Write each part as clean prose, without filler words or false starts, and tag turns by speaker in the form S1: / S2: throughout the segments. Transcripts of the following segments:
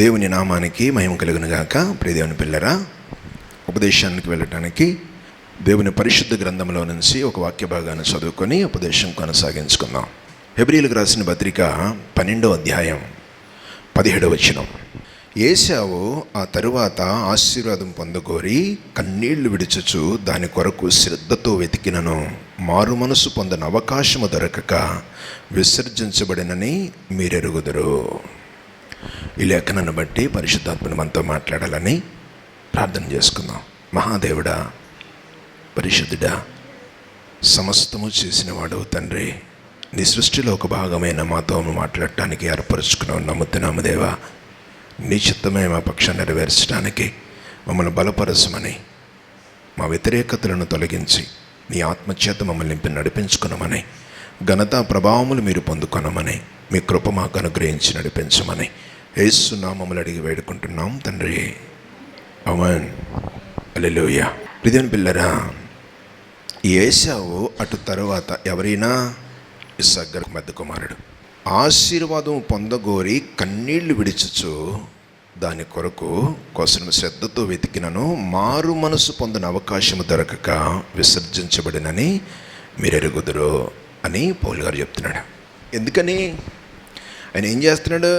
S1: దేవుని నామానికి మహిమ కలుగును గాక. ప్రియ దేవుని పిల్లరా, ఉపదేశానికి వెళ్ళటానికి దేవుని పరిశుద్ధ గ్రంథంలో నుంచి ఒక వాక్య భాగాన్ని చదువుకొని ఉపదేశం కొనసాగించుకుందాం. హెబ్రీయులకు రాసిన పత్రిక 12వ అధ్యాయం 17వ వచనం. ఏశావు ఆ తరువాత ఆశీర్వాదం పొందగోరి కన్నీళ్లు విడుచుచు దాని కొరకు శ్రద్ధతో వెతికినను మారు మనసు పొందని అవకాశము దొరకక విసర్జించబడినని మీరెరుగుదురు. ఈ లేఖనాన్ని బట్టి పరిశుద్ధాత్మను మనతో మాట్లాడాలని ప్రార్థన చేసుకుందాం. మహాదేవుడా, పరిశుద్ధుడా, సమస్తము చేసిన వాడవు తండ్రి, నీ సృష్టిలో ఒక భాగమైన మాతో మాట్లాడటానికి ఏర్పరుచుకున్నావు. నమ్ముతున్నాము దేవా, నీ చిత్తమే మా పక్షాన్ని నెరవేర్చడానికి మమ్మల్ని బలపరచమని, మా వ్యతిరేకతలను తొలగించి నీ ఆత్మచేత మమ్మల్ని నింపి నడిపించుకున్నామని, ఘనత ప్రభావములు మీరు పొందుకొనమని, మీ కృప మాకు అనుగ్రహించి నడిపించమని యేసు నామములు అడిగి వేడుకుంటున్నాం తండ్రి, ఆమేన్. హల్లెలూయా. ప్రియమైన పిల్లరా, ఏశావు అటు తరువాత ఎవరైనా ఇస్సాకు పెద్ద కుమారుడు ఆశీర్వాదం పొందగోరి కన్నీళ్లు విడిచుచు దాని కొరకు కోసం శ్రద్ధతో వెతికినను మారు మనసు పొందిన అవకాశము దొరకక విసర్జించబడినని మీరెరుగుదురు అని పౌలు గారు చెప్తున్నాడు. ఎందుకని ఆయన ఏం చేస్తున్నాడు?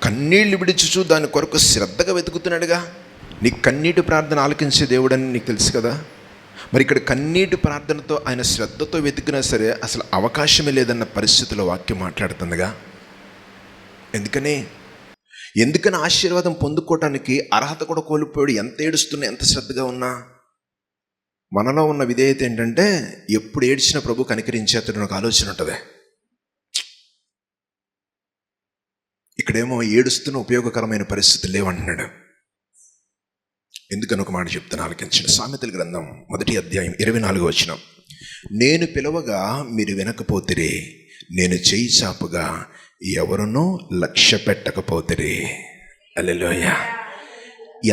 S1: కన్నీళ్లు విడిచుచు దాని కొరకు శ్రద్ధగా వెతుకుతున్నాడుగా. నీ కన్నీటి ప్రార్థన ఆలకించే దేవుడని నీకు తెలుసు కదా. మరి ఇక్కడ కన్నీటి ప్రార్థనతో ఆయన శ్రద్ధతో వెతికినా సరే అసలు అవకాశమే లేదన్న పరిస్థితిలో వాక్యం మాట్లాడుతుందిగా. ఎందుకని ఆశీర్వాదం పొందుకోవటానికి అర్హత కూడా కోల్పోయాడు. ఎంత ఏడుస్తున్నా, ఎంత శ్రద్ధగా ఉన్నా మనలో ఉన్న విధేయత ఏంటంటే ఎప్పుడు ఏడ్చినా ప్రభు కనికరించేతడు నాకు ఆలోచన ఉంటుంది. ఇక్కడేమో ఏడుస్తున్న ఉపయోగకరమైన పరిస్థితులు లేవంటున్నాడు. ఎందుకని ఒక మాట చెప్తాను, ఆలకించండి. సామెతల గ్రంథం 1వ అధ్యాయం 24వ వచనం. నేను పిలవగా మీరు వినకపోతిరి, నేను చేయి చాపుగా ఎవరునూ లక్ష్య పెట్టకపోతిరి. హల్లెలూయా.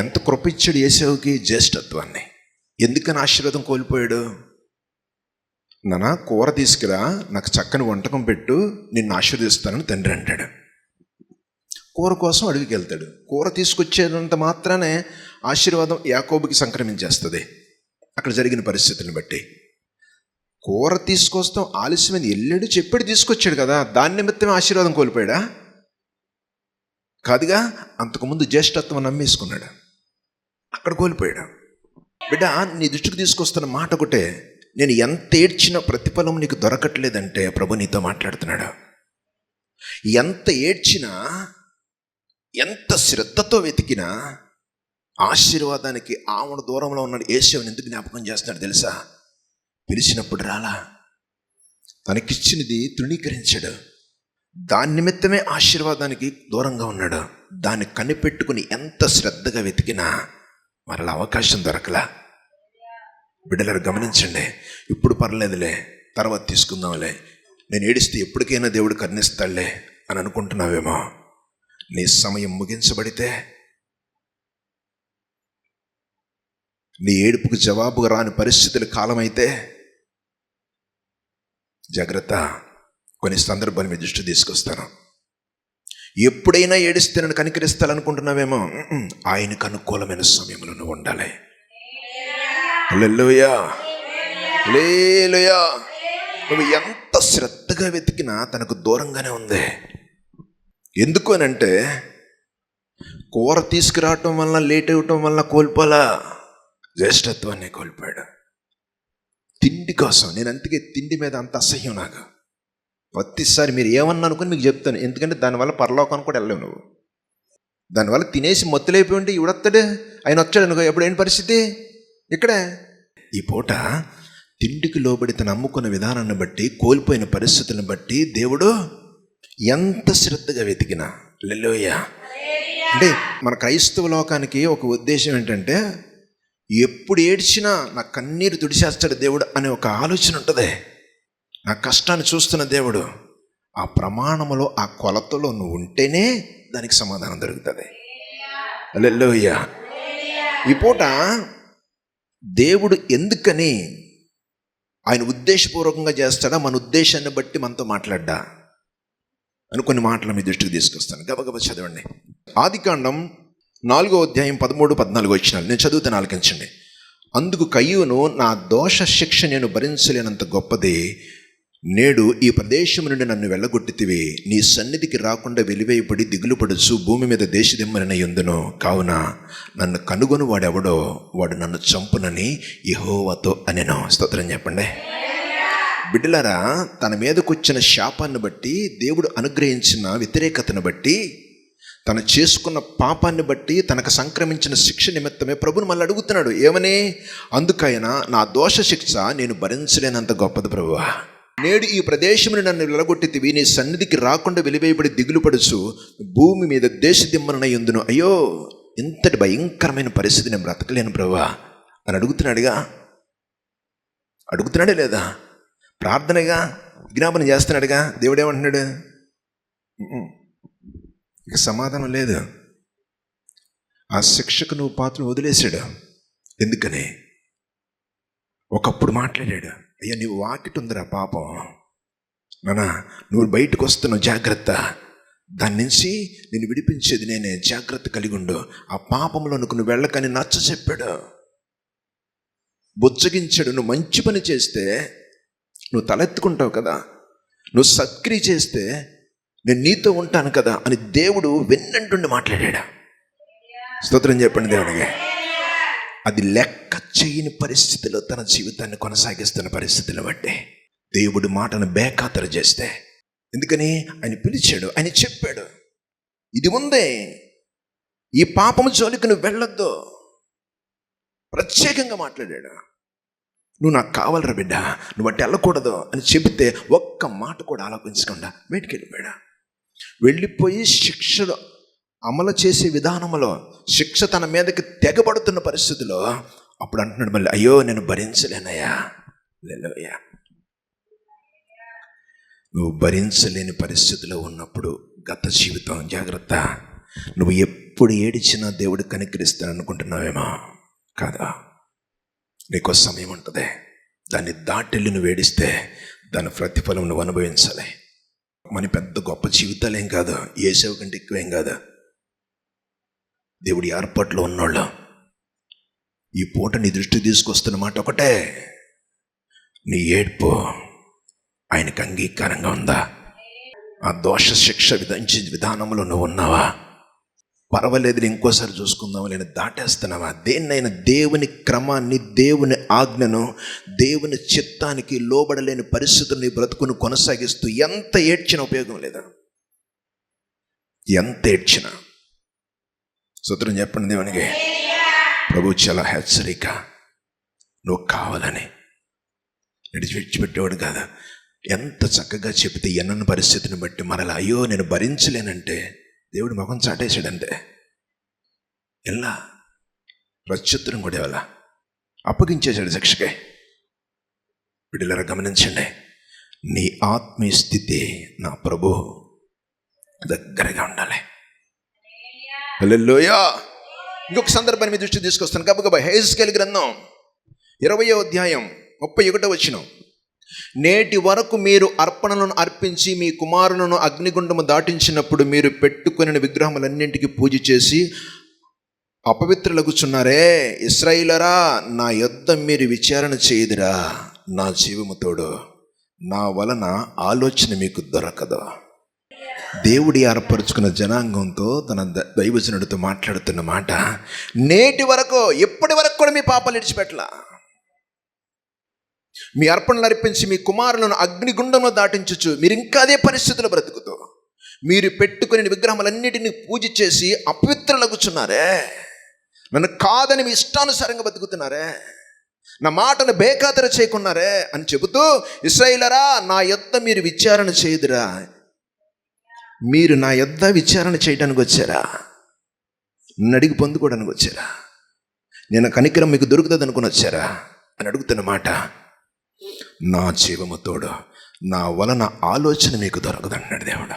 S1: ఎంత కృపిచ్చాడు ఏశావుకి జ్యేష్ఠత్వాన్ని. ఎందుకని ఆశీర్వాదం కోల్పోయాడు? నాన్న కూర తీసుకురా, నాకు చక్కని వంటకం పెట్టు, నిన్ను ఆశీర్వదిస్తానని తండ్రి అంటాడు. కూర కోసం అడవికి వెళ్తాడు. కూర తీసుకొచ్చేదంత మాత్రానే ఆశీర్వాదం యాకోబుకి సంక్రమించేస్తుంది. అక్కడ జరిగిన పరిస్థితులను బట్టి కూర తీసుకొస్తాం ఆలస్యమైంది, వెళ్ళాడు, చెప్పాడు, తీసుకొచ్చాడు కదా, దాని నిమిత్తమే ఆశీర్వాదం కోల్పోయాడా? కాదుగా. అంతకుముందు జ్యేష్ఠత్వం నమ్మేసుకున్నాడు, అక్కడ కోల్పోయాడు. బిడ్డ, నీ దృష్టికి తీసుకొస్తున్న మాట ఒకటే, నేను ఎంత ఏడ్చినా ప్రతిఫలం నీకు దొరకట్లేదంటే ప్రభు నీతో మాట్లాడుతున్నాడు. ఎంత ఏడ్చినా, ఎంత శ్రద్ధతో వెతికినా ఆశీర్వాదానికి ఆమెను దూరంలో ఉన్నాడు. ఏశావుని ఎందుకు జ్ఞాపకం చేస్తున్నాడు తెలుసా? పిలిచినప్పుడు రాలా, తనకిచ్చినది తృణీకరించాడు. దాని నిమిత్తమే ఆశీర్వాదానికి దూరంగా ఉన్నాడు. దాన్ని కనిపెట్టుకుని ఎంత శ్రద్ధగా వెతికినా మరలా అవకాశం దొరకలా. బిడ్డలారు గమనించండి. ఇప్పుడు పర్లేదులే, తర్వాత తీసుకుందాంలే, నేను ఏడిస్తే ఎప్పటికైనా దేవుడు కరుణిస్తాడులే అని అనుకుంటున్నావేమో. నీ సమయం ముగించబడితే, నీ ఏడుపుకు జవాబుగా రాని పరిస్థితుల కాలమైతే జాగ్రత్త. కొన్ని సందర్భాలు మీ దృష్టి తీసుకొస్తాను. ఎప్పుడైనా ఏడిస్తే నన్ను కనికరిస్తాలనుకుంటున్నావేమో. ఆయనకు అనుకూలమైన సమయంలో నువ్వు ఉండాలి. హల్లెలూయా, హల్లెలూయా. నువ్వు ఎంత శ్రద్ధగా వెతికినా తనకు దూరంగానే ఉంది. ఎందుకు అని అంటే, కూర తీసుకురావటం వల్ల, లేట్ అవ్వటం వల్ల కోల్పోలా, జ్యేష్ఠత్వాన్ని కోల్పోయాడు. తిండి కోసం, నేను అందుకే తిండి మీద అంత అసహ్యం నాకు. ప్రతిసారి మీరు ఏమన్నా అనుకుని మీకు చెప్తాను, ఎందుకంటే దానివల్ల పరలోకానికి కూడా వెళ్ళలేవు నువ్వు. దానివల్ల తినేసి మొత్తులైపోయి ఉంటే ఇవిడొస్తాడు, ఆయన వచ్చాడు అనుకో, ఎప్పుడు ఏంటి పరిస్థితి? ఇక్కడే ఈ పూట తిండికి లోబడి తను అమ్ముకున్న విధానాన్ని బట్టి, కోల్పోయిన పరిస్థితులను బట్టి దేవుడు ఎంత శ్రద్ధగా వెతికినా. హల్లెలూయా. అంటే మన క్రైస్తవ లోకానికి ఒక ఉద్దేశం ఏంటంటే, ఎప్పుడు ఏడ్చినా నా కన్నీరు తుడిచేస్తాడు దేవుడు అనే ఒక ఆలోచన ఉంటుంది. నా కష్టాన్ని చూస్తున్న దేవుడు. ఆ ప్రమాణములో, ఆ కొలతలో నువ్వు ఉంటేనే దానికి సమాధానం దొరుకుతుంది. హల్లెలూయా. ఈ పూట దేవుడు ఎందుకని ఆయన ఉద్దేశపూర్వకంగా చేస్తాడా, మన ఉద్దేశాన్ని బట్టి మనతో మాట్లాడ్డా? అని కొన్ని మాటలు మీ దృష్టికి తీసుకొస్తాను. గబగబ చదవండి. ఆదికాండం 4:13-14 వచనాలు నేను చదువుతాను, ఆలకించండి. అందుకు కయ్యూను, నా దోష శిక్ష నేను భరించలేనంత గొప్పది. నేడు ఈ ప్రదేశం నుండి నన్ను వెళ్ళగొట్టితివి. నీ సన్నిధికి రాకుండా వెలివేయబడి దిగులు పడుచు భూమి మీద దేశదిమ్మరన యుందును. కావున నన్ను కనుగొని వాడెవడో వాడు నన్ను చంపునని యెహోవాతో అనెను. స్తోత్రం చెప్పండి. బిడ్డలారా, తన మీదకొచ్చిన శాపాన్ని బట్టి, దేవుడు అనుగ్రహించిన వ్యతిరేకతను బట్టి, తను చేసుకున్న పాపాన్ని బట్టి, తనకు సంక్రమించిన శిక్ష నిమిత్తమే ప్రభుని మళ్ళీ అడుగుతున్నాడు. ఏమని? అందుకైనా నా దోష శిక్ష నేను భరించలేనంత గొప్పది ప్రభువా. నేడు ఈ ప్రదేశమును నన్ను వెళ్ళగొట్టితివి. నీ సన్నిధికి రాకుండా వెలివేయబడి దిగులు పడుచు భూమి మీద దేశదిమ్మరన యుందును. అయ్యో, ఇంతటి భయంకరమైన పరిస్థితి నేను బ్రతకలేను ప్రభువా అని అడుగుతున్నాడుగా. అడుగుతున్నాడే లేదా? ప్రార్థనగా విజ్ఞాపన చేస్తున్నాడుగా. దేవుడు ఏమంటున్నాడు? ఇక సమాధానం లేదు. ఆ శిక్షకు నువ్వు పాత్రను వదిలేశాడు. ఎందుకని? ఒకప్పుడు మాట్లాడాడు, అయ్యా నీవు వాకిట్ ఉందిరా పాపం, నానా నువ్వు బయటకు వస్తున్నావు, జాగ్రత్త, దాని నుంచి నేను విడిపించేది నేనే, జాగ్రత్త కలిగి ఉండు, ఆ పాపంలో నువ్వు వెళ్ళకని నచ్చ చెప్పాడు, బుజ్జగించాడు. నువ్వు మంచి పని చేస్తే నువ్వు తలెత్తుకుంటావు కదా, నువ్వు సత్క్రియ చేస్తే నేను నీతో ఉంటాను కదా అని దేవుడు వెన్నంటుండి మాట్లాడాడు. స్తోత్రం చెప్పండి దేవుడికి. అది లెక్క చేయని పరిస్థితిలో తన జీవితాన్ని కొనసాగిస్తున్న పరిస్థితులు బట్టి దేవుడి మాటను బేఖాతరు చేస్తే, ఎందుకని? ఆయన పిలిచాడు, ఆయన చెప్పాడు, ఇది ఉందే, ఈ పాపము జోలికి నువ్వు వెళ్ళొద్దు, ప్రత్యేకంగా మాట్లాడాడు. నువ్వు నాకు కావాలరా బిడ్డ, నువ్వు అట్టి వెళ్ళకూడదు అని చెబితే ఒక్క మాట కూడా ఆలోచించకుండా బయటికి వెళ్ళిపోయాడు. వెళ్ళిపోయి శిక్షలు అమలు చేసే విధానంలో శిక్ష తన మీదకి తెగబడుతున్న పరిస్థితిలో అప్పుడు అంటున్నాడు మళ్ళీ, అయ్యో నేను భరించలేనయ్యా. లేదయ్యా, నువ్వు భరించలేని పరిస్థితిలో ఉన్నప్పుడు గత జీవితం జాగ్రత్త. నువ్వు ఎప్పుడు ఏడిచినా దేవుడు కనికరిస్తాను అనుకుంటున్నావేమో, కాదా? నీకో సమయం ఉంటుంది, దాన్ని దాటెళ్ళి నువ్వు ఏడిస్తే దాని ప్రతిఫలం నువ్వు అనుభవించాలి. మన పెద్ద గొప్ప జీవితాలేం కాదు, యేసు కంటే ఎక్కువేం కాదు. దేవుడి ఏర్పాట్లో ఉన్నోళ్ళు ఈ పూట నీ దృష్టికి తీసుకొస్తున్న మాట ఒకటే, నీ ఏడ్పు ఆయనకు అంగీకారంగా ఉందా? ఆ దోష శిక్ష విధించే విధానంలో నువ్వు ఉన్నావా? పర్వాలేదు ఇంకోసారి చూసుకుందాం లేని దాటేస్తున్నావా? దేన్నైనా దేవుని క్రమాన్ని, దేవుని ఆజ్ఞను, దేవుని చిత్తానికి లోబడలేని పరిస్థితుల్ని బ్రతుకును కొనసాగిస్తూ ఎంత ఏడ్చినా ఉపయోగం లేదా? ఎంత ఏడ్చినా. స్తోత్రం చెప్పండి దేవునికి. ప్రభు చాలా హెచ్చరిక, నువ్వు కావాలని విడిచిపెట్టేవాడు కాదు. ఎంత చక్కగా చెప్తే ఎన్నన్న పరిస్థితిని బట్టి మరలా అయ్యో నేను భరించలేనంటే దేవుడు ముఖం చాటేసాడంటే ఎలా ప్రత్యుత్తరం కూడా ఎలా అప్పగించేశాడు శిక్షకే. బిడ్డలారా గమనించండి, నీ ఆత్మీయ స్థితి నా ప్రభు దగ్గరగా ఉండాలి. హల్లెలూయా. ఇంకొక సందర్భాన్ని మీ దృష్టికి తీసుకొస్తాను. గబగబా హెజ్కేలు గ్రంథం 20వ అధ్యాయం 31వ వచనం. నేటి వరకు మీరు అర్పణలను అర్పించి మీ కుమారులను అగ్నిగుండము దాటించినప్పుడు మీరు పెట్టుకుని విగ్రహములన్నింటికి పూజ చేసి అపవిత్రులగుచున్నారే. ఇశ్రాయేలురా, నా యొద్ద మీరు విచారణ చేయదురా. నా జీవముతోడు నా వలన ఆలోచన మీకు దొరకదు. దేవుడి ఏర్పరుచుకున్న జనాంగంతో తన దైవజనుడితో మాట్లాడుతున్న మాట, నేటి వరకు, ఇప్పటి వరకు కూడా మీ పాపాలు విడిచిపెట్టలా. మీ అర్పణలు అర్పించి మీ కుమారులను అగ్నిగుండంలో దాటించచ్చు, మీరు ఇంకా అదే పరిస్థితుల్లో బ్రతుకుతూ మీరు పెట్టుకుని విగ్రహములన్నిటిని పూజ చేసి అపవిత్రులగుచున్నారే. నన్ను కాదని మీ ఇష్టానుసారంగా బతుకుతున్నారే, నా మాటను బేఖాతరు చేయకున్నారే అని చెబుతూ, ఇశ్రాయేలురా, నా యొద్ద మీరు విచారణ చేయదురా. మీరు నా యొద్ద విచారణ చేయడానికి వచ్చారా? నన్ను అడిగి పొందుకోవడానికి వచ్చారా? నేను కనికరం మీకు దొరుకుతుంది అనుకుని వచ్చారా అని అడుగుతున్న మాట, నా జీవముతోడు నా వలన ఆలోచన మీకు దొరకదు అన్నాడు దేవుడు.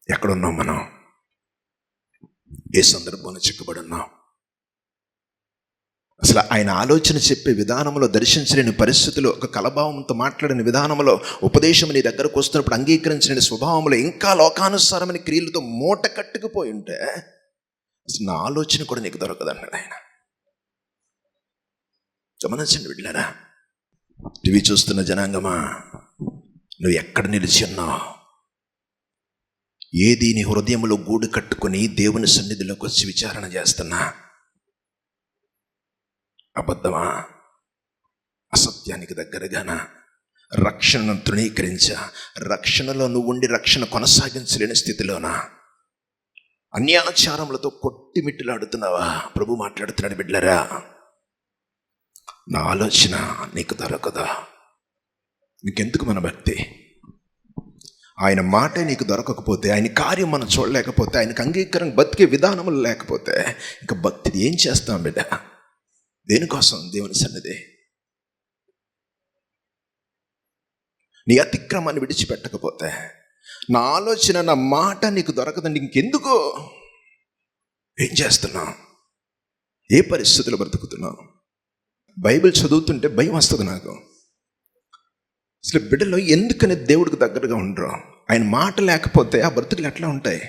S1: ఎక్కడున్నాం మనం? ఏ సందర్భంలో చిక్కబడి ఉన్నాం? అసలు ఆయన ఆలోచన చెప్పే విధానంలో, దర్శించలేని పరిస్థితుల్లో, ఒక కలభావంతో మాట్లాడిన విధానంలో, ఉపదేశం నీ దగ్గరకు వస్తున్నప్పుడు అంగీకరించలేని స్వభావంలో, ఇంకా లోకానుసారమైన క్రియలతో మూట కట్టుకుపోయి ఉంటే అసలు నా ఆలోచన కూడా నీకు దొరకదు అన్నాడు ఆయన. గమనించండి బిడ్డలారా, టీవీ చూస్తున్న జనాంగమా, నువ్వు ఎక్కడ నిలిచి ఉన్నావు? ఏది నీ హృదయంలో గూడు కట్టుకొని దేవుని సన్నిధిలోకి వచ్చి విచారణ చేస్తున్నా? అబద్ధమా? అసత్యానికి దగ్గరగానా? రక్షణను తృణీకరించా? రక్షణలో నువ్వు ఉండి రక్షణ కొనసాగించలేని స్థితిలోనా? అన్యాచారములతో కొట్టిమిట్టులాడుతున్నావా? ప్రభు మాట్లాడుతున్నాడు, బిడ్డలారా, నా ఆలోచన నీకు దొరకదా? నీకెందుకు మన భక్తి? ఆయన మాటే నీకు దొరకకపోతే, ఆయన కార్యం మనం చూడలేకపోతే, ఆయనకు అంగీకారం బతికే విధానములు లేకపోతే ఇంకా భక్తిది ఏం చేస్తాం బిడ్డ? దేనికోసం? దేవుని సన్నిధి. నీ అతిక్రమాన్ని విడిచిపెట్టకపోతే, నా ఆలోచన, నా మాట నీకు దొరకదండి, ఇంకెందుకు? ఏం చేస్తున్నావు? ఏ పరిస్థితులు బ్రతుకుతున్నావు? బైబిల్ చదువుతుంటే భయం వస్తుంది నాకు. అసలు బిడ్డలో ఎందుకని దేవుడికి దగ్గరగా ఉండరు? ఆయన మాట లేకపోతే ఆ బ్రతుకులు ఎట్లా ఉంటాయి?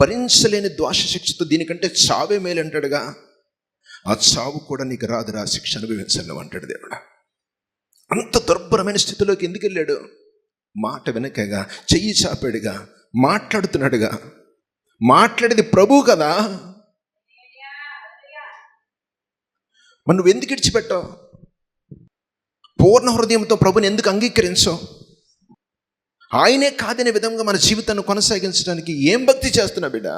S1: భరించలేని ద్వేష శిక్షతో దీనికంటే చావే మేలు అంటాడుగా. ఆ చావు కూడా నీకు రాదురా, శిక్ష అనుభవించను అంటాడు దేవుడు. అంత దుర్భరమైన స్థితిలోకి ఎందుకు వెళ్ళాడు? మాట వెనకగా, చెయ్యి చాపాడుగా, మాట్లాడుతున్నాడుగా. మాట్లాడేది ప్రభువు కదా. మరి నువ్వు ఎందుకు ఇడిచిపెట్టావు? పూర్ణ హృదయంతో ప్రభుని ఎందుకు అంగీకరించవు? ఆయనే కాదనే విధంగా మన జీవితాన్ని కొనసాగించడానికి ఏం భక్తి చేస్తున్నా బిడ్డ?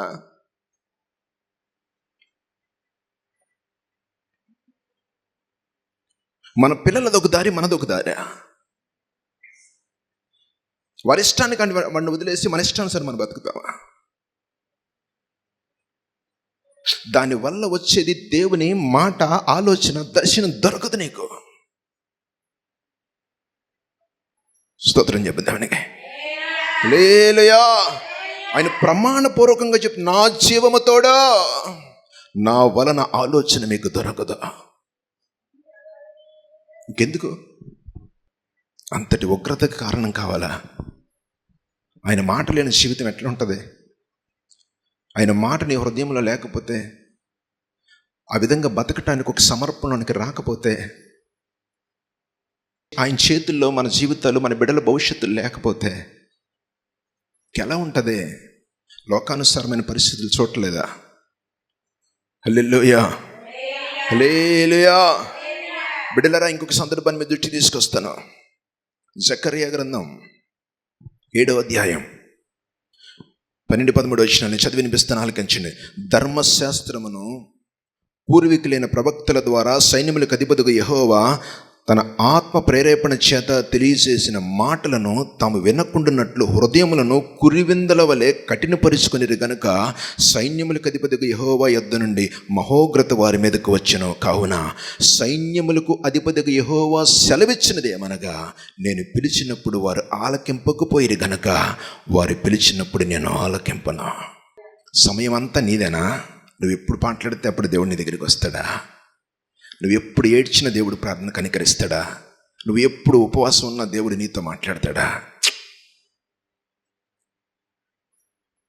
S1: మన పిల్లలదొక దారి, మనదొక దారి. వారి ఇష్టానికి వాడిని వదిలేసి మన ఇష్టానుసారి మనం బతుకుతావా? దానివల్ల వచ్చేది దేవుని మాట, ఆలోచన, దర్శనం దొరకదు నీకు. స్తోత్రం చెప్తానికి. హల్లెలూయా. ఆయన ప్రమాణపూర్వకంగా చెప్పి, నా జీవముతోడా నా వలన ఆలోచన మీకు దొరకదు. ఇంకెందుకు? అంతటి ఉగ్రతకు కారణం కావాలా? ఆయన మాట లేని జీవితం ఎట్లా ఉంటుంది? ఆయన మాట నీ హృదయంలో లేకపోతే, ఆ విధంగా బతకటానికి ఒక సమర్పణకి రాకపోతే, ఆయన చేతుల్లో మన జీవితాలు, మన బిడ్డల భవిష్యత్తులు లేకపోతే ఎలా ఉంటుంది? లోకానుసారమైన పరిస్థితులు చూడలేదా? హల్లెలూయా, హల్లెలూయా. బిడ్డలారా, ఇంకొక సందర్భాన్ని మీద దృష్టి తీసుకొస్తాను. జకర్యా గ్రంథం 7వ అధ్యాయం 12-13 వచనాన్ని చదివి వినిపిస్తాను, ఆలకించండి. ధర్మశాస్త్రమును పూర్వీకులైన ప్రవక్తల ద్వారా సైన్యములకు అధిపతిగా యెహోవా తన ఆత్మ ప్రేరేపణ చేత తెలియజేసిన మాటలను తాము వినకుండానట్లు హృదయములను కురివిందల వలె కఠినపరుచుకొనిరు గనుక సైన్యములకు అధిపతిగా యెహోవా యొద్ద నుండి మహోగ్రత వారి మీదకు వచ్చెను. కావున సైన్యములకు అధిపతిగా యెహోవా సెలవిచ్చినదేమనగా, నేను పిలిచినప్పుడు వారు ఆలకింపకపోయిరు గనుక వారు పిలిచినప్పుడు నేను ఆలకింపను. సమయం అంతా నీదేనా? నువ్వు ఎప్పుడు మాట్లాడితే అప్పుడు దేవుడు నీ దగ్గరికి వస్తాడా? నువ్వు ఎప్పుడు ఏడ్చిన దేవుడు ప్రార్థన కనికరిస్తాడా? నువ్వు ఎప్పుడు ఉపవాసం ఉన్న దేవుడు నీతో మాట్లాడతాడా?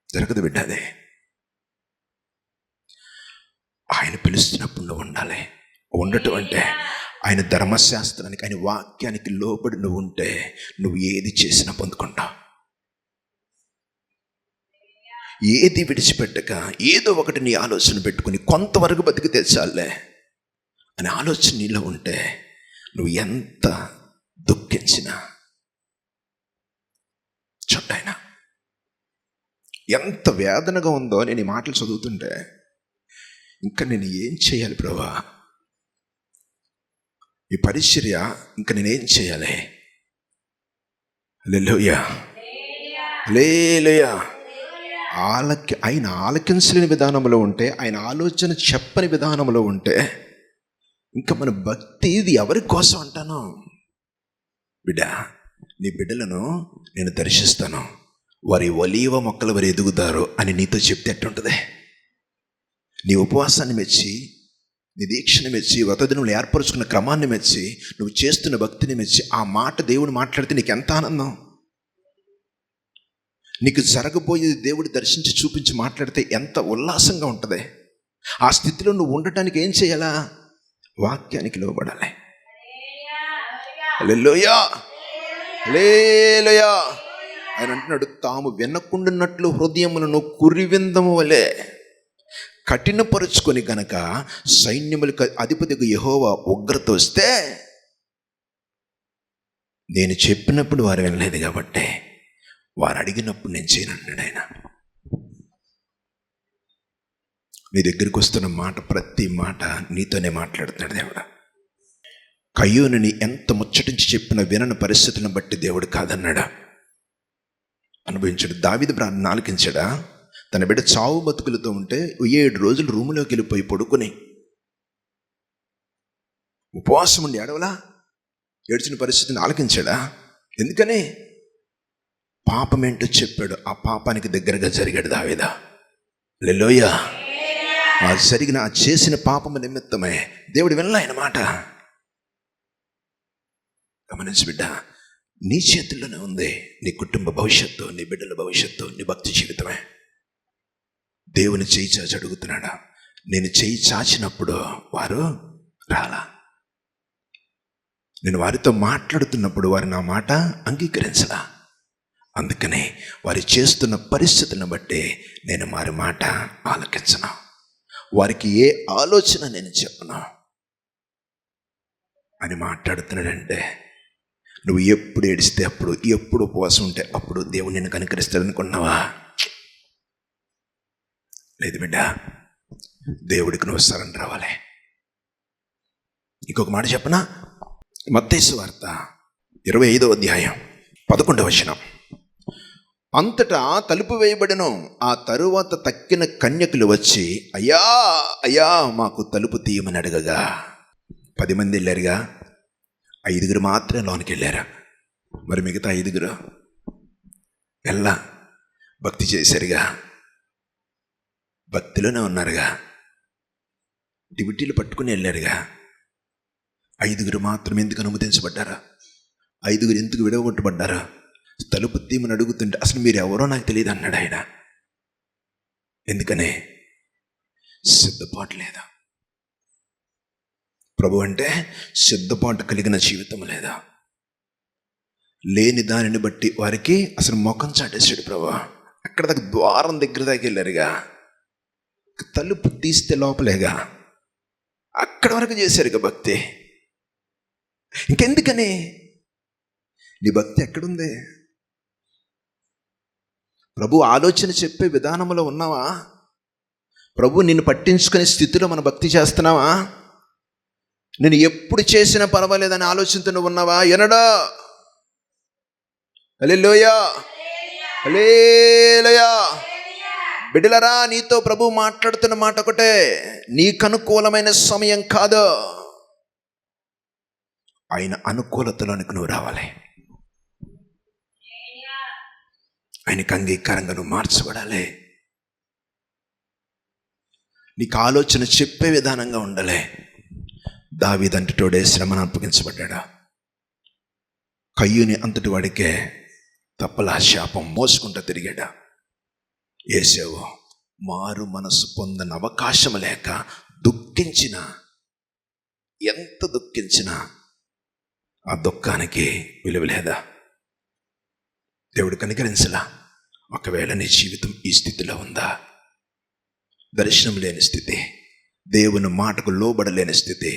S1: జరగదు బిడ్డ. అదే ఆయన పిలుస్తున్నప్పుడు నువ్వు ఉండాలి. ఉండటం అంటే ఆయన ధర్మశాస్త్రానికి, ఆయన వాక్యానికి లోబడి నువ్వు ఉంటే నువ్వు ఏది చేసినా పొందుకుంటావు. ఏది విడిచిపెట్టక ఏదో ఒకటి నీ ఆలోచన పెట్టుకుని కొంతవరకు బతికితే చాలే అని ఆలోచన నీలో ఉంటే నువ్వు ఎంత దుఃఖించినా, చూడ్డాయినా ఎంత వేదనగా ఉందో నేను ఈ మాటలు చదువుతుంటే, ఇంకా నేను ఏం చేయాలి ప్రభువా? ఈ పరిచర్య ఇంకా నేనేం చేయాలి? హల్లెలూయా, హల్లెలూయా. ఆయన ఆలకించలేని విధానంలో ఉంటే, ఆయన ఆలోచన చెప్పని విధానంలో ఉంటే, ఇంకా మన భక్తి ఇది ఎవరి కోసం అంటాను? బిడ్డ, నీ బిడ్డలను నేను దర్శిస్తాను, వారి ఒలీవ మొక్కలు వారు ఎదుగుతారు అని నీతో చెప్తే ఎట్టుంటుంది? నీ ఉపవాసాన్ని మెచ్చి నీ దీక్షను మెచ్చి, వ్రతదినములు ఏర్పరుచుకున్న క్రమాన్ని మెచ్చి, నువ్వు చేస్తున్న భక్తిని మెచ్చి ఆ మాట దేవుడు మాట్లాడితే నీకు ఎంత ఆనందం. నీకు జరగబోయేది దేవుడు దర్శించి చూపించి మాట్లాడితే ఎంత ఉల్లాసంగా ఉంటుంది. ఆ స్థితిలో నువ్వు ఉండటానికి ఏం చేయాలా? వాక్యానికి లోబడాలి. హల్లెలూయా, హల్లెలూయా. ఆయన అంటున్నాడు, తాము వినకుండాన్నట్లు హృదయములను కురివిందము వలె కఠినపరుచుకొని గనక సైన్యములకు అధిపతిగా యెహోవా ఉగ్రత వస్తే, నేను చెప్పినప్పుడు వారు వినలేదు కాబట్టి వారు అడిగినప్పుడు నేను చేయనన్నాడు ఆయన. నీ దగ్గరికి వస్తున్న మాట, ప్రతి మాట నీతోనే మాట్లాడుతున్నాడు దేవుడు. కయ్యూని ఎంత ముచ్చటించి చెప్పిన వినని పరిస్థితులను బట్టి దేవుడు కాదన్నాడా, అనుభవించాడు. దావీదు ప్రార్థన ఆలకించాడా? తన బిడ్డ చావు బతుకులతో ఉంటే 7 రోజులు రూములోకి వెళ్ళిపోయి పడుకుని ఉపవాసం ఉండి ఏడవలా? ఏడ్చిన పరిస్థితిని ఆలకించాడా? ఎందుకని? పాపం ఏంటో చెప్పాడు. ఆ పాపానికి దగ్గరగా జరిగాడు దావీదు. హల్లెలూయా. ఆ జరిగిన, ఆ చేసిన పాపము నిమిత్తమే దేవుడు వినలా ఆయన మాట. గమనించి బిడ్డ, నీ చేతుల్లోనే ఉంది నీ కుటుంబ భవిష్యత్తు, నీ బిడ్డల భవిష్యత్తు, నీ భక్తి జీవితమే. దేవుని చేయి చాచి అడుగుతున్నాడా? నేను చేయి చాచినప్పుడు వారు రాలా. నేను వారితో మాట్లాడుతున్నప్పుడు వారు నా మాట అంగీకరించలా. అందుకనే వారు చేస్తున్న పరిస్థితులను బట్టి నేను వారి మాట ఆలకించను. వారికి ఏ ఆలోచన నేను చెప్పను అని మాట్లాడుతున్నాడంటే, నువ్వు ఎప్పుడు ఏడిస్తే అప్పుడు, ఎప్పుడు ఉపవాసం ఉంటే అప్పుడు దేవుడు నిన్ను కనికరిస్తాడనుకున్నావా? లేదు బిడ్డ, దేవుడికి నువ్వు సరెండర్ రావాలి. ఇంకొక మాట చెప్పనా? మత్తయి సువార్త 25వ అధ్యాయం 11వ వచనం. అంతటా తలుపు వేయబడెను. ఆ తరువాత తక్కిన కన్యకులు వచ్చి, అయ్యా అయ్యా మాకు తలుపు తీయమని అడగగా, 10 మంది వెళ్ళారుగా, 5 మాత్రమే లోనికి వెళ్ళారా? మరి మిగతా 5 వెళ్ళా భక్తి చేశారుగా, భక్తిలోనే ఉన్నారుగా, డ్యూటీలు పట్టుకుని వెళ్ళారుగా. 5 మాత్రం ఎందుకు అనుమతించబడ్డారా? 5 ఎందుకు విడవగొట్టబడ్డారా? తలుపు తీయమని అడుగుతుంటే, అసలు మీరు ఎవరో నాకు తెలియదు అన్నాడు ఆయన. ఎందుకనే? సిద్ధపాటు లేదా? ప్రభు అంటే సిద్ధపాటు కలిగిన జీవితం లేదా? లేని దానిని బట్టి వారికి అసలు ముఖం చాటేశాడు ప్రభు. అక్కడ దాకా ద్వారం దగ్గర దాకా వెళ్ళారుగా, తలుపు తీస్తే లోపలేగా, అక్కడ వరకు చేశారుగా భక్తి. ఇంకెందుకని? నీ భక్తి ఎక్కడుంది? ప్రభు ఆలోచన చెప్పే విధానంలో ఉన్నావా? ప్రభు నిన్ను పట్టించుకునే స్థితిలో మన భక్తి చేస్తున్నావా? నేను ఎప్పుడు చేసినా పర్వాలేదని ఆలోచనతో నువ్వు ఉన్నావా? ఎనడా? హల్లెలూయా, హల్లెలూయా. బిడ్డలరా, నీతో ప్రభు మాట్లాడుతున్న మాట ఒకటే, నీకు అనుకూలమైన సమయం కాదు, ఆయన అనుకూలతలోనికి నువ్వు రావాలి. ఆయనకు అంగీకారంగా నువ్వు మార్చబడాలి. నీకు ఆలోచన చెప్పే విధానంగా ఉండాలి. దావీదు అంతటోడే శ్రమను అప్పగించబడ్డా. కయ్యూని అంతటి వాడికే తప్పలా శాపం మోసుకుంటూ తిరిగాడా. యేసేవు మారు మనసు పొందని అవకాశం లేక దుఃఖించిన, ఎంత దుఃఖించినా ఆ దుఃఖానికి విలువ లేదా? దేవుడు కనికరించలా. ఒకవేళ నీ జీవితం ఈ స్థితిలో ఉందా? దర్శనం లేని స్థితి, దేవుని మాటకు లోబడలేని స్థితి,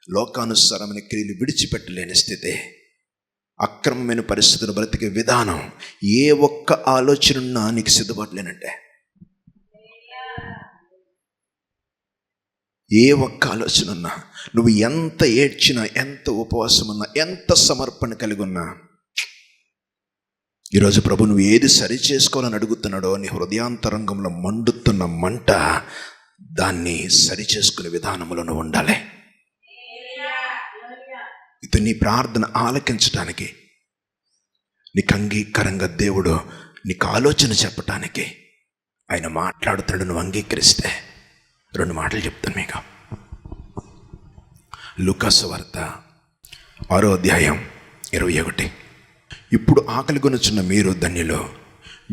S1: లోకానుసారమైన క్రియలు విడిచిపెట్టలేని స్థితి, అక్రమమైన పరిస్థితులు బ్రతికే విధానం, ఏ ఒక్క ఆలోచన ఉన్నా నీకు సిద్ధపాటు లేనంటే, ఏ ఒక్క ఆలోచన ఉన్నా, నువ్వు ఎంత ఏడ్చినా, ఎంత ఉపవాసం ఉన్నా, ఎంత సమర్పణ కలిగి ఉన్నా, ఈరోజు ప్రభు నువ్వు ఏది సరి చేసుకోవాలని అడుగుతున్నాడో, నీ హృదయాంతరంగంలో మండుతున్న మంట, దాన్ని సరి చేసుకునే విధానంలో నువ్వు ఉండాలి. ఇది నీ ప్రార్థన ఆలకించడానికి, నీకు అంగీకారంగా దేవుడు నీకు ఆలోచన చెప్పటానికి ఆయన మాట్లాడుతాడు. నువ్వు అంగీకరిస్తే 2 మాటలు చెప్తాను మీకు. లూకాసు వార్త 6వ అధ్యాయం 21. ఇప్పుడు ఆకలి కొనుచున్న మీరు ధన్యులు,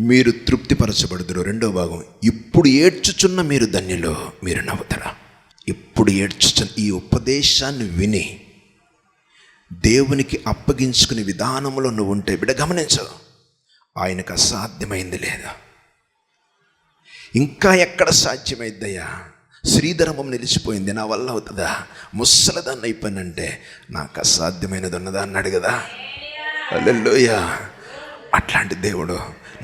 S1: మీరు తృప్తిపరచబడుదురు. 2వ భాగం, ఇప్పుడు ఏడ్చుచున్న మీరు ధన్యులు, మీరు నవ్వుతారా. ఇప్పుడు ఏడ్చుచున్న ఈ ఉపదేశాన్ని విని దేవునికి అప్పగించుకునే విధానంలో నువ్వు ఉంటే బిడ్డ గమనించు, ఆయనకు అసాధ్యమైంది లేదా. ఇంకా ఎక్కడ సాధ్యమైద్దయ్యా, శ్రీధర్మం నిలిచిపోయింది, నా వల్ల అవుతుందా, ముసలదాన్ని అయిపోయినంటే నాకు అసాధ్యమైనది ఉన్నదా అన్నాడు కదా. హల్లెలూయా. అట్లాంటి దేవుడు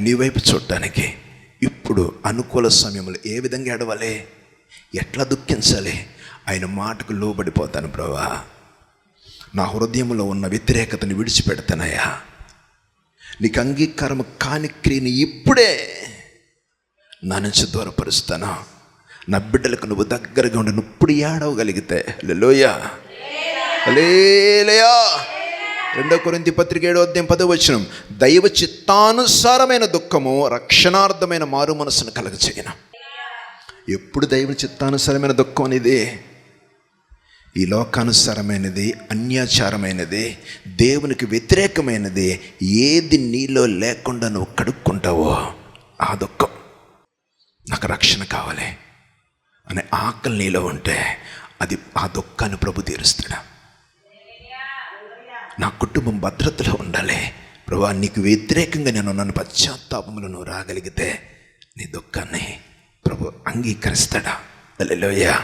S1: నీ వైపు చూడటానికి ఇప్పుడు అనుకూల సమయంలో ఏ విధంగా ఏడవాలి, ఎట్లా దుఃఖించాలి, ఆయన మాటకు లోబడిపోతాను ప్రభువా, నా హృదయంలో ఉన్న వ్యతిరేకతను విడిచిపెడతానయ్యా, నీకు అంగీకారం కాని క్రియని ఇప్పుడే నా నుంచి దూరపరుస్తాను, నా బిడ్డలకు నువ్వు దగ్గరగా ఉండి ఇప్పుడు ఏడవగలిగితే. హల్లెలూయా, హల్లెలూయా. 2 కొరింథీ పత్రిక 7వ అధ్యాయం 10వ వచనం, దైవ చిత్తానుసారమైన దుఃఖము రక్షణార్థమైన మారు మనసును కలగచేయను. ఎప్పుడు దైవ చిత్తానుసారమైన దుఃఖం అనేది? ఈ లోకానుసారమైనది, అన్యాచారమైనది, దేవునికి వ్యతిరేకమైనది ఏది నీలో లేకుండా నువ్వు కడుక్కుంటావో ఆ దుఃఖం. నాకు రక్షణ కావాలి అనే ఆకలి నీలో ఉంటే అది ఆ దుఃఖాన్ని ప్రభు తీరుస్తాడు. నా కుటుంబం భద్రతలో ఉండాలి ప్రభువా, నీకు వ్యతిరేకంగా నేను నన్ను పశ్చాత్తాపంలో నువ్వు రాగలిగితే నీ దుఃఖాన్ని ప్రభు అంగీకరిస్తాడా. హల్లెలూయా.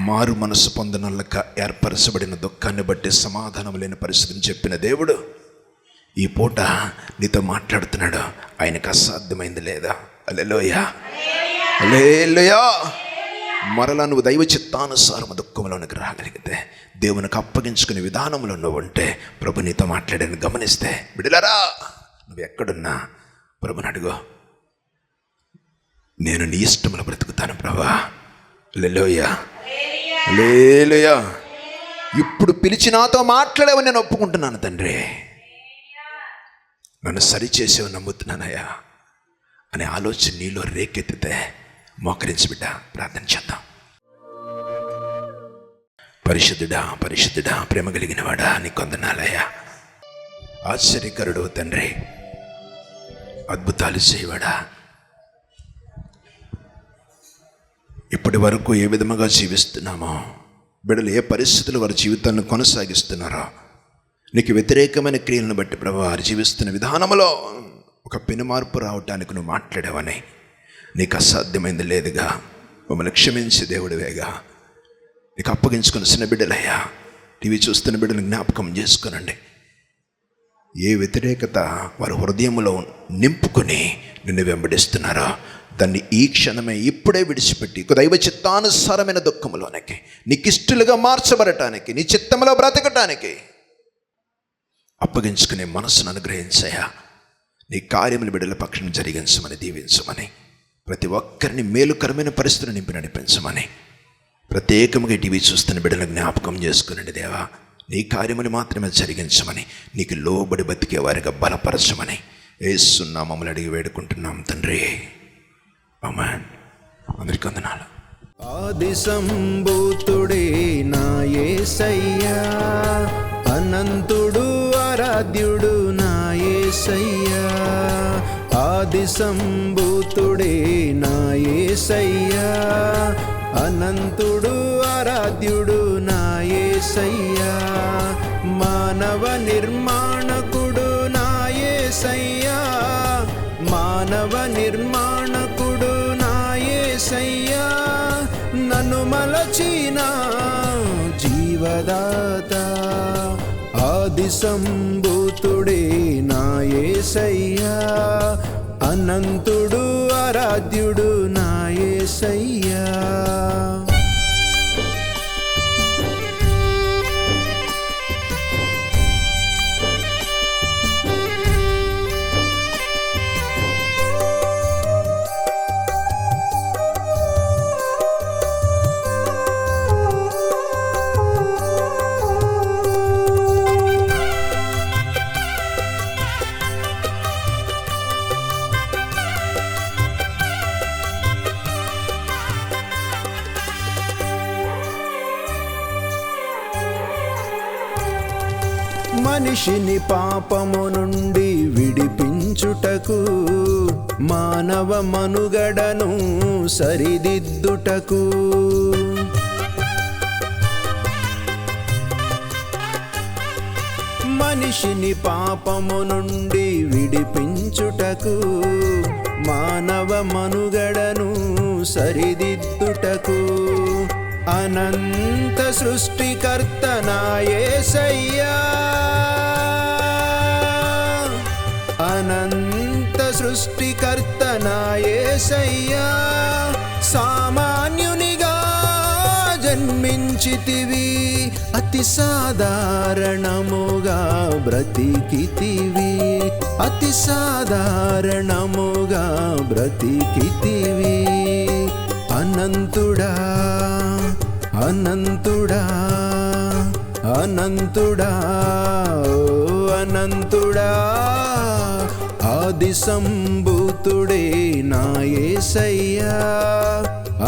S1: మారు మనసు పొందనొల్లక ఏర్పరచబడిన దుఃఖాన్ని బట్టి సమాధానం లేని పరిస్థితిని చెప్పిన దేవుడు ఈ పూట నీతో మాట్లాడుతున్నాడు. ఆయనకు అసాధ్యమైంది లేదా. హల్లెలూయా, హల్లెలూయా. మరలా నువ్వు దైవ చిత్తానుసారం దుఃఖంలోనికి రాగలిగితే, దేవునికి అప్పగించుకునే విధానంలో నువ్వు ఉంటే ప్రభు నీతో మాట్లాడని గమనిస్తే, బిడ్డలారా నువ్వు ఎక్కడున్నా ప్రభుని అడుగు, నేను నీ ఇష్టంలో బ్రతుకుతాను ప్రభువా. హల్లెలూయా, హల్లెలూయా. ఇప్పుడు పిలిచి నాతో మాట్లాడేవని నేను ఒప్పుకుంటున్నాను తండ్రి, నన్ను సరిచేసేవి నమ్ముతున్నానయ్యా అనే ఆలోచన నీలో రేకెత్తితే మోకరించి బిడ్డ ప్రార్థన చేద్దాం. పరిశుద్ధుడా, పరిశుద్ధుడా, ప్రేమ కలిగిన వాడా, నీకు వందనాలయ్యా. ఆశ్చర్యకరుడు తండ్రి, అద్భుతాలు చేయవాడా. ఇప్పటి వరకు ఏ విధముగా జీవిస్తున్నామో, బిడ్డలు ఏ పరిస్థితులు వారి జీవితాన్ని కొనసాగిస్తున్నారో, నీకు వ్యతిరేకమైన క్రియలను బట్టి ప్రభు వారు జీవిస్తున్న విధానంలో ఒక పెనుమార్పు రావటానికి నువ్వు మాట్లాడావని, నీకు అసాధ్యమైంది లేదుగా, మమ్మల్ని క్షమించి దేవుడివేగా, నీకు అప్పగించుకున్న చిన్న బిడ్డలయ్యా, టీవీ చూస్తున్న బిడ్డలు జ్ఞాపకం చేసుకోనండి. ఏ వ్యతిరేకత వారి హృదయంలో నింపుకొని నిన్ను వెంబడిస్తున్నారో దాన్ని ఈ క్షణమే ఇప్పుడే విడిచిపెట్టి దైవ చిత్తానుసారమైన దుఃఖంలోనికి, నీకు ఇష్టలుగా మార్చబడటానికి, నీ చిత్తంలో బ్రతకటానికి అప్పగించుకునే మనసును అనుగ్రహించయా. నీ కార్యములు బిడ్డల పక్షం జరిగించమని, దీవించమని, ప్రతి ఒక్కరిని మేలుకరమైన పరిస్థితులు నింపి నడిపించమని, ప్రత్యేకంగా టీవీ చూస్తున్న బిడ్డలను జ్ఞాపకం చేసుకునండి దేవా. నీ కార్యములు మాత్రమే జరిగించమని, నీకు లోబడి బతికే వారిగా బలపరచమని యేసు నామములో అడిగి వేడుకుంటున్నాం తండ్రి. ఆమేన్. అందరికీ వందనాలు.
S2: ఆది సంభూతుడే నా యేసయ్యా, అనంతుడు ఆరాధ్యుడు నా యేసయ్యా. ఆది సంభూతుడే నా యేసయ్యా, అనంతుడు ఆరాధ్యుడు నా యేసయ్యా. మానవ నిర్మాణకుడు నా యేసయ్యా, మానవ నిర్మాణకుడు నా యేసయ్యా. నన్ను మలచిన జీవదాత ఆది సంభూతుడే నా యేసయ్యా, అనంతుడు ఆరాధ్యుడు నా యేసయ్యా. మనిషిని పాపము నుండి విడిపించుటకు, మానవ మనుగడను సరిదిద్దుటకు, మనిషిని పాపము నుండి విడిపించుటకు, మానవ మనుగడను సరిదిద్దుటకు, అనంత సృష్టికర్త నా యేసయ్యా, అనంత సృష్టికర్త నా యేసయ్యా, సామాన్యునిగా జన్మించితివి, అతి సాధారణముగా బ్రతికితివి, అతి సాధారణముగా బ్రతికితివి. అనంతుడా అనంతుడా అనంతుడా ఓ అనంతుడా, ఆది సంభూతుడే నా యేసయ్యా,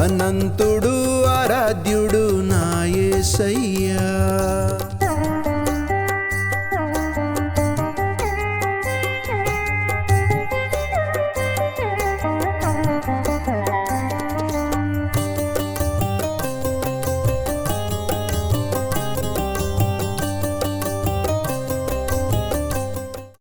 S2: అనంతుడు ఆరాధ్యుడు నా యేసయ్యా.